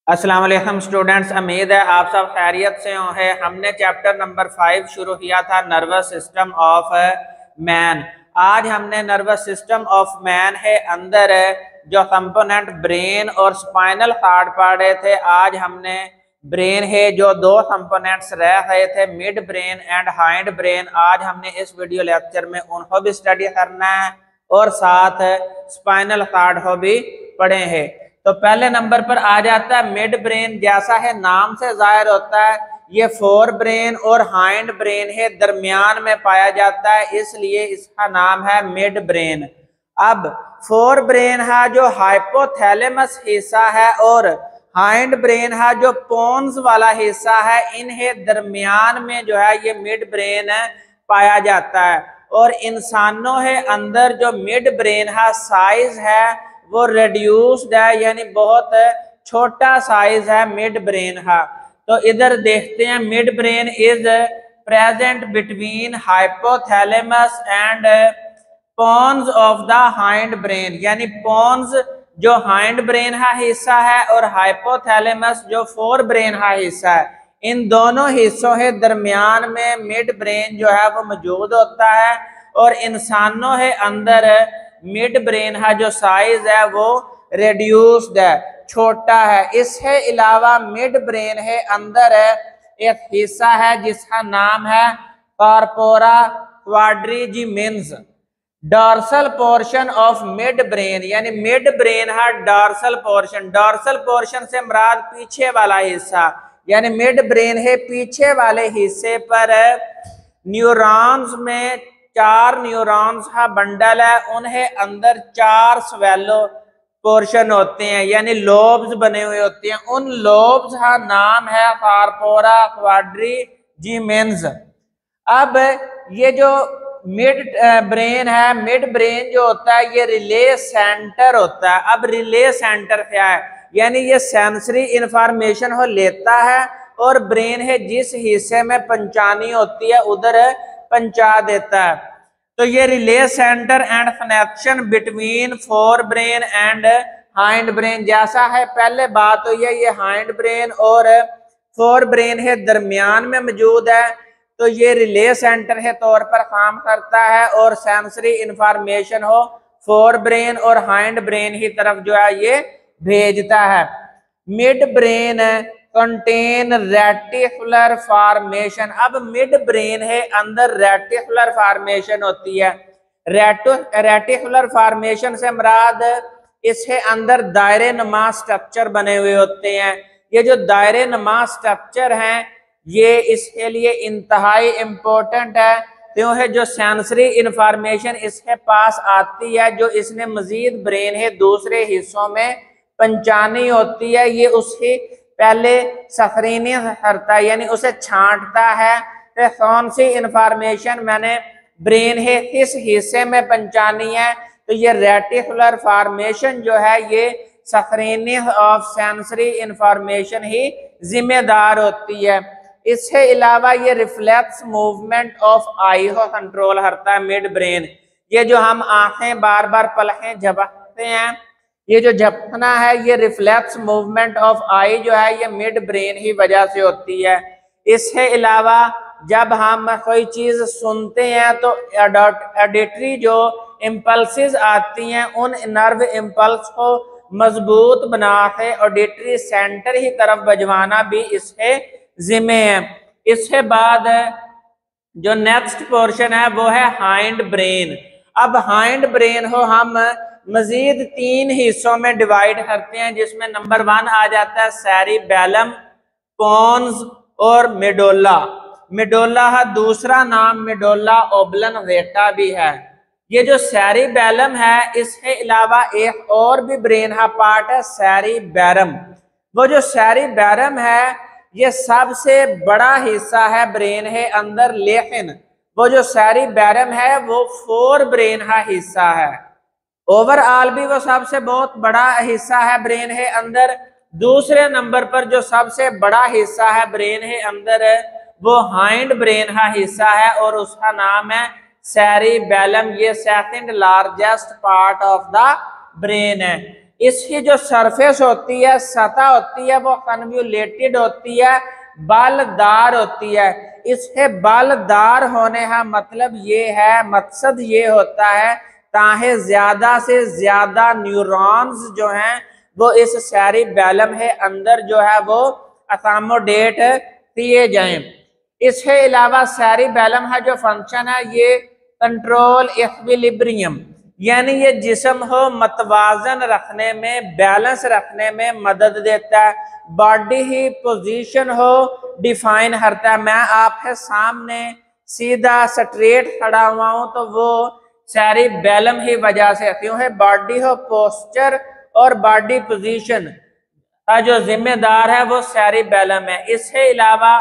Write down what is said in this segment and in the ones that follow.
अस्सलाम वालेकुम स्टूडेंट्स, उम्मीद है आप सब खैरियत से होंगे। हमने चैप्टर नंबर 5 शुरू किया था, नर्वस सिस्टम ऑफ मैन। आज हमने नर्वस सिस्टम ऑफ मैन है अंदर जो कंपोनेंट ब्रेन और स्पाइनल कॉर्ड पढ़े थे। आज हमने ब्रेन है जो दो कंपोनेंट्स रह गए थे, mid brain and hind brain. आज हमने इस वीडियो लेक्चर में उनको भी स्टडी करना है और साथ स्पाइनल कॉर्ड को भी पढ़े हैं। तो पहले नंबर पर आ जाता है मिड ब्रेन। जैसा है नाम से जाहिर होता है, ये फोर ब्रेन और हाइंड ब्रेन है, दरमियान में पाया जाता है, इसलिए इसका नाम है मिड ब्रेन। अब फोर ब्रेन है जो हाइपोथैलेमस हिस्सा है और हाइंड ब्रेन है जो पोन्स वाला हिस्सा है, इन्हें दरमियान में जो है ये मिड ब्रेन पाया जाता है। और इंसानों के अंदर जो मिड ब्रेन है साइज है वो रिड्यूस्ड है, यानी बहुत छोटा साइज है मिड ब्रेन का। तो इधर देखते हैं, mid brain is present between hypothalamus and pons of the hind brain, यानी पोन्स जो हाइंड ब्रेन का हिस्सा है और हाइपोथैलेमस जो फोर ब्रेन का हिस्सा है, इन दोनों हिस्सों के दरमियान में मिड ब्रेन जो है वो मौजूद होता है। और इंसानों के अंदर मिड ब्रेन का जो साइज है वो रिड्यूस्ड है, छोटा है। इसके अलावा मिड ब्रेन के अंदर एक हिस्सा है जिसका नाम है corpora quadrigemina. Dorsal portion of midbrain, यानी मिड ब्रेन है डॉर्सल पोर्शन। डॉर्सल पोर्शन से मुराद पीछे वाला हिस्सा, यानी मिड ब्रेन है पीछे वाले हिस्से पर न्यूरॉन्स में 4 न्यूरॉन्स का बंडल है, उन्हें अंदर 4 स्वेलो पोर्शन होते हैं, यानी लोब्स बने हुए होते हैं। उन लोब्स का नाम है कॉर्पोरा क्वाड्रिजिमिन्स। अब ये जो मिड ब्रेन है, मिड ब्रेन जो होता है ये रिले सेंटर होता है। अब रिले सेंटर क्या है, यानी ये सेंसरी इंफॉर्मेशन को लेता है और ब्रेन है जिस हिस्से में पहुंचानी होती है उधर पहुंचा देता है। तो ये relay centre and connection between fore brain and hind brain, जैसा है पहले बात हुई है, ये हाइंड ब्रेन और फोर ब्रेन है दरमियान में मौजूद है। तो ये रिले सेंटर के तौर पर काम करता है और सेंसरी इंफॉर्मेशन हो फोर ब्रेन और हाइंड ब्रेन की तरफ जो है ये भेजता है। Mid brain contain reticular formation. अब मिड ब्रेन है अंदर रेटिकुलर फॉर्मेशन होती है। रेटिकुलर फॉर्मेशन से मुराद इसके अंदर दायरे नुमा स्ट्रक्चर बने हुए होते हैं। ये जो दायरे नुमा स्ट्रक्चर हैं ये इसके लिए इंतहाई इम्पोर्टेंट है, क्योंकि जो सेंसरी इंफॉर्मेशन इसके पास आती है जो इसने मजीद ब्रेन है दूसरे हिस्सों में पहुंचानी होती है, ये उसकी पहले सफरीनी करता है, यानी उसे छांटता है कि कौन सी इंफॉर्मेशन मैंने ब्रेन है किस हिस्से में पहुंचानी है। तो ये रेटिकुलर फॉर्मेशन जो है ये सफरीनी ऑफ सेंसरी इंफॉर्मेशन ही जिम्मेदार होती है। इसके अलावा ये रिफ्लेक्स मूवमेंट ऑफ आई को कंट्रोल करता है मिड ब्रेन। ये जो हम आंखें बार बार पलकें झपकते हैं, ये जो झपकना है ये रिफ्लेक्स मूवमेंट ऑफ आई जो है ये मिड ब्रेन ही वजह से होती है। इसके अलावा जब हम कोई चीज सुनते हैं तो ऑडिटरी जो इम्पल्सेस आती हैं उन नर्व इम्पल्स को मजबूत बना के ऑडिटरी सेंटर ही तरफ भिजवाना भी इसके जिम्मे है। इसके बाद जो नेक्स्ट पोर्शन है वो है हाइंड ब्रेन। अब हाइंड ब्रेन को हम मजीद 3 हिस्सों में डिवाइड करते हैं, जिसमें नंबर 1 आ जाता है सेरिबेलम, पोन्स और मेडोला। मेडोला का दूसरा नाम मेडोला ओब्लंगेटा भी है। ये जो सेरिबेलम है इसके अलावा एक और भी ब्रेन का पार्ट है सेरिबेरम। वो जो सेरिबेरम है ये सबसे बड़ा हिस्सा है ब्रेन है अंदर, लेकिन वो जो सेरिबेरम है वो फोर ब्रेन का हिस्सा है। ओवरऑल भी वो सबसे बहुत बड़ा हिस्सा है ब्रेन है अंदर। दूसरे नंबर पर जो सबसे बड़ा हिस्सा है ब्रेन है अंदर वो हाइंड ब्रेन का हिस्सा है और उसका नाम है सेरिबेलम। ये second largest part of the brain है। इसकी जो सरफेस होती है, सतह होती है, वो कन्वोल्यूटेड होती है, बालदार होती है। इसके बालदार होने का मतलब ये है, मकसद ये होता है ताकि ज्यादा से ज्यादा न्यूरॉन्स जो हैं वो इस सेरिबैलम के अंदर जो है वो अकोमोडेट किए जाएं। इसके अलावा सेरिबैलम का जो फंक्शन है ये कंट्रोल इक्विलिब्रियम, यानी ये जिस्म को मतवाजन रखने में, बैलेंस रखने में मदद देता है। बॉडी ही पोजीशन हो डिफाइन करता है। मैं आपके सामने सीधा स्ट्रेट खड़ा हुआ हूं तो वो सेरिबैलम की वजह से, क्योंकि बॉडी हो पोस्चर और बॉडी पोजीशन का जो जिम्मेदार है वो सेरिबैलम है। इसके अलावा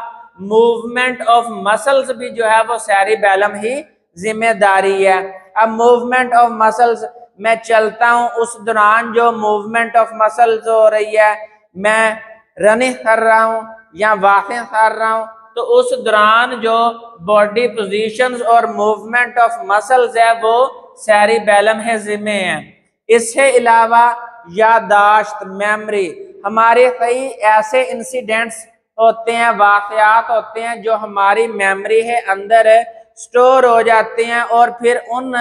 मूवमेंट ऑफ मसल्स भी जो है वो सेरिबैलम ही जिम्मेदारी है। अब मूवमेंट ऑफ मसल्स, मैं चलता हूं उस दौरान जो मूवमेंट ऑफ मसल्स हो रही है, मैं रनिंग कर रहा हूं या वॉकिंग कर रहा हूं, तो उस दौरान जो बॉडी पोजीशंस और मूवमेंट ऑफ मसल्स है वो सेरिबैलम के जिम्मे है। इसके अलावा याददाश्त, मेमोरी, हमारे कई ऐसे इंसिडेंट्स होते हैं, वाकयात होते हैं जो हमारी मेमोरी के अंदर स्टोर हो जाते हैं और फिर उन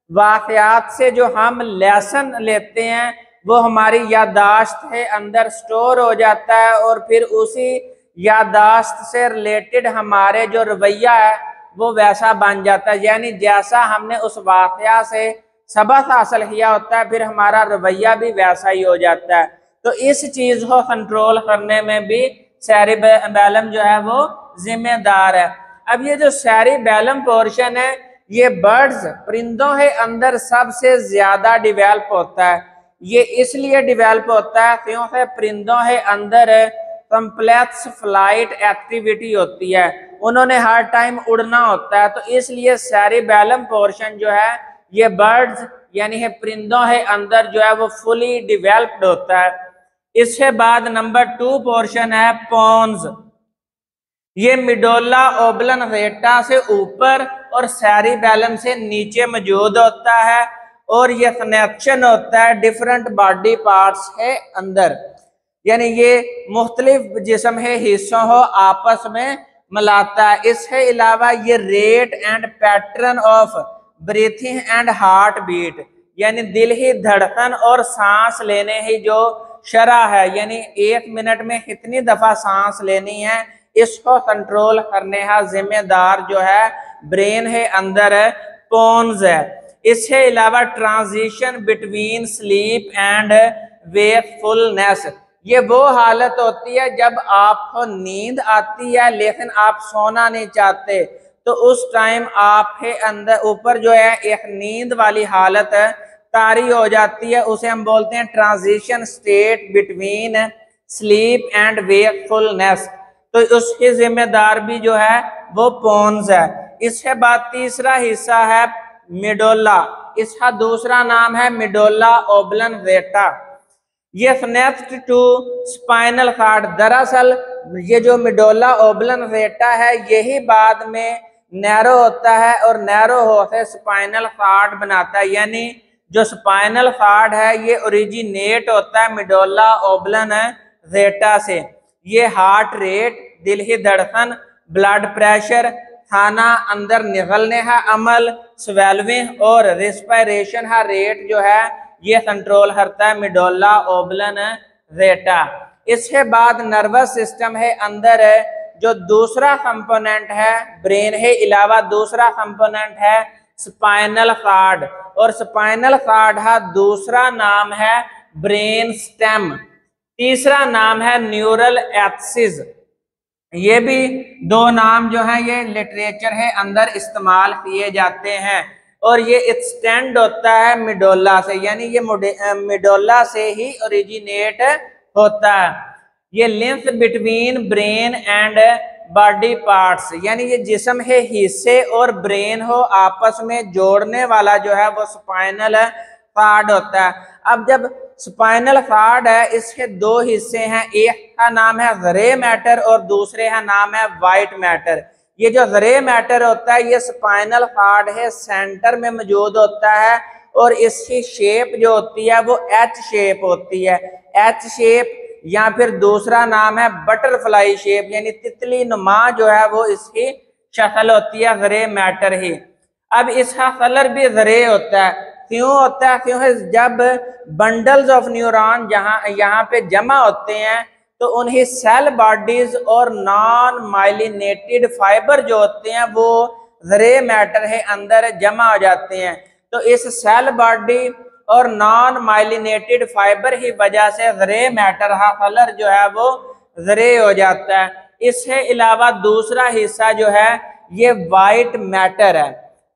वाकयात से जो हम लेसन लेते हैं वो हमारी याददाश्त के अंदर स्टोर हो जाता है और फिर उसी याददाश्त से रिलेटेड हमारे जो रवैया है वो वैसा बन जाता है। यानी जैसा हमने उस वाकया से सबक हासिल किया होता है फिर हमारा रवैया भी वैसा ही हो जाता है। तो इस चीज को कंट्रोल करने में भी सेरिबैलम जो है वो जिम्मेदार है। अब ये जो सेरिबैलम पोर्शन है ये बर्ड्स, परिंदों के अंदर सबसे ज्यादा डिवेल्प होता है। ये इसलिए डिवेल्प होता है क्योंकि परिंदों के अंदर कॉम्प्लेक्स फ्लाइट एक्टिविटी होती है, उन्होंने हर टाइम उड़ना होता है, तो इसलिए सेरिबैलम पोर्शन जो है ये बर्ड्स यानी है परिंदों के अंदर जो है वो फुली डिवेल्प्ड होता है। इसके बाद नंबर 2 पोर्शन है पोन्स। ये मिडोला ओब्लंगेटा से ऊपर और सेरिबैलम से नीचे मौजूद होता है और ये कनेक्शन होता है डिफरेंट बॉडी पार्ट्स के अंदर, यानी ये मुख्तलिफ जिस्म के हिस्सों को आपस में मिलाता है। इसके अलावा ये rate and pattern of breathing and heart beat, यानी दिल की धड़कन और सांस लेने की जो शरह है, यानी 1 मिनट में कितनी दफा सांस लेनी है, इसको कंट्रोल करने का जिम्मेदार जो है ब्रेन के अंदर पोन्स है। इसके अलावा transition between sleep and wakefulness, ये वो हालत होती है जब आपको नींद आती है लेकिन आप सोना नहीं चाहते, तो उस टाइम आपके अंदर ऊपर जो है एक नींद वाली हालत तारी हो जाती है, उसे हम बोलते हैं transition state between sleep and wakefulness. तो उसकी जिम्मेदार भी जो है वो पोन्स है। इसके बाद तीसरा हिस्सा है मिडोला, इसका दूसरा नाम है मिडोला ओब्लंगेटा। ये कनेक्ट टू स्पाइनल कॉर्ड, दरअसल ये जो मिडोला ओब्लंगेटा है यही बाद में नैरो होता है और नैरो होकर स्पाइनल कॉर्ड बनाता है, यानी जो स्पाइनल कॉर्ड है ये ओरिजिनेट होता है मिडोला ओब्लंगेटा से। ये हार्ट रेट, दिल की धड़कन, ब्लड प्रेशर, खाना अंदर निकलने का अमल, स्वेलविंग और रेस्पिरेशन का रेट जो है ये कंट्रोल करता है मिडोला ओब्लंगेटा। इसके बाद नर्वस सिस्टम है अंदर है जो दूसरा कंपोनेंट है ब्रेन के अलावा दूसरा कंपोनेंट है स्पाइनल कॉर्ड, और स्पाइनल कॉर्ड का दूसरा नाम है ब्रेन स्टेम, तीसरा नाम है न्यूरल एक्सिस। ये भी दो नाम जो है ये लिटरेचर है अंदर इस्तेमाल किए जाते हैं और ये एक्सटेंड होता है मिडोला से, यानी ये मिडोला से ही ओरिजिनेट होता है। ये link between brain and body parts, यानी ये जिस्म के हिस्से और ब्रेन को आपस में जोड़ने वाला जो है वो स्पाइनल कॉर्ड होता है। अब जब स्पाइनल कॉर्ड है इसके दो हिस्से हैं, एक का नाम है ग्रे मैटर और दूसरे का नाम है व्हाइट मैटर। ये जो ग्रे मैटर होता है ये स्पाइनल कॉर्ड है सेंटर में मौजूद होता है और इसकी शेप जो होती है वो एच शेप होती है। एच शेप या फिर दूसरा नाम है बटरफ्लाई शेप, यानी तितली नुमा जो है वो इसकी शक्ल होती है ग्रे मैटर ही। अब इसका कलर भी ग्रे होता है। क्यों होता है? क्योंकि जब बंडल्स ऑफ न्यूरॉन यहाँ पे जमा होते हैं तो उन्हें सेल बॉडीज और नॉन माइलिनेटेड फाइबर जो होते हैं वो ग्रे मैटर है अंदर जमा हो जाते हैं। तो इस सेल बॉडी और नॉन माइलिनेटेड फाइबर की वजह से ग्रे मैटर का कलर जो है वो ग्रे हो जाता है। इसके अलावा दूसरा हिस्सा जो है ये वाइट मैटर है।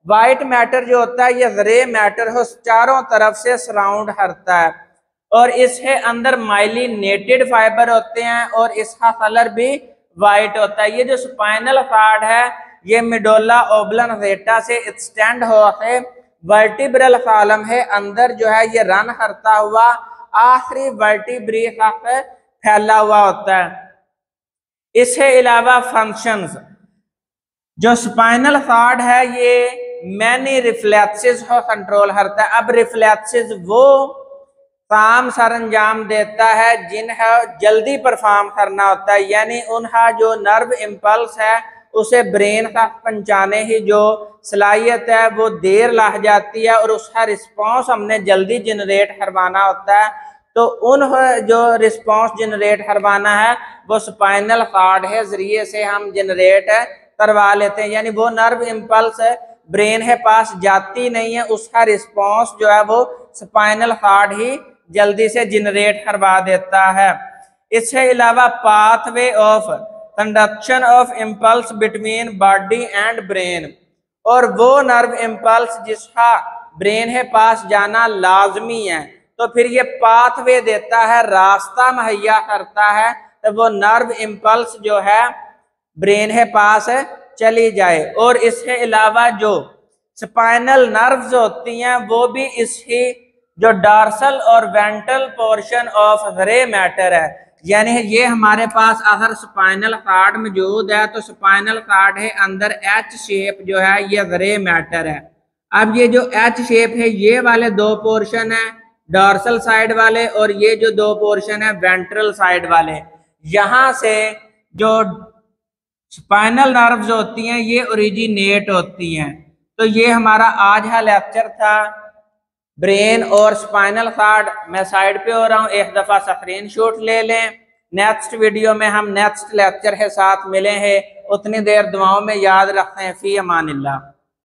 वाइट मैटर जो होता है ये ग्रे मैटर को चारों तरफ से सराउंड करता है और इसके अंदर माइलिनेटेड फाइबर होते हैं और इसका कलर भी वाइट होता है। ये जो स्पाइनल कॉर्ड है ये मेडुल्ला ऑब्लंगेटा से एक्सटेंड होकर वर्टिब्रल कॉलम है अंदर जो है ये रन करता हुआ आखिरी वर्टिब्री तक फैला हुआ होता है। इसके अलावा फंक्शंस, जो स्पाइनल कॉर्ड है ये मैनी रिफ्लेक्सेस को कंट्रोल करता है। अब रिफ्लेक्सेस वो काम सर अंजाम देता है जिन्हें जल्दी परफॉर्म करना होता है, यानी उनका जो नर्व इम्पल्स है उसे ब्रेन तक पहुंचाने की जो सलाहियत है वो देर लग जाती है और उसका रिस्पॉन्स हमने जल्दी जनरेट करवाना होता है। तो उन जो रिस्पॉन्स जनरेट करवाना है वो स्पाइनल कॉर्ड के जरिए से हम जनरेट करवा लेते हैं, यानी वो नर्व इम्पल्स ब्रेन के पास जाती नहीं है, उसका रिस्पॉन्स जो है वो स्पाइनल कॉर्ड ही जल्दी से जनरेट करवा देता है। इसके अलावा pathway of conduction of impulse between body and brain, और वो नर्व इम्पल्स जिसका ब्रेन के पास जाना लाजमी है तो फिर ये पाथवे देता है, रास्ता मुहैया करता है तो वो नर्व इम्पल्स जो है ब्रेन के पास चली जाए। और इसके अलावा जो स्पाइनल नर्व्स होती हैं वो भी इसकी जो डॉर्सल और ventral portion of grey matter है, यानी ये हमारे पास अगर स्पाइनल कॉर्ड मौजूद है तो स्पाइनल कॉर्ड है अंदर एच शेप जो है ये ग्रे मैटर है। अब ये जो एच शेप है ये वाले दो पोर्शन है डॉर्सल साइड वाले और ये जो दो पोर्शन है वेंट्रल साइड वाले, यहाँ से जो स्पाइनल नर्व्स होती हैं ये ओरिजिनेट होती हैं। तो ये हमारा आज का लेक्चर था ब्रेन और स्पाइनल कॉर्ड। मैं साइड पे हो रहा हूँ, एक दफ़ा स्क्रीनशॉट ले लें। नेक्स्ट वीडियो में हम नेक्स्ट लेक्चर के साथ मिले हैं। उतनी देर दुआओं में याद रखें। फी अमानिल्लाह।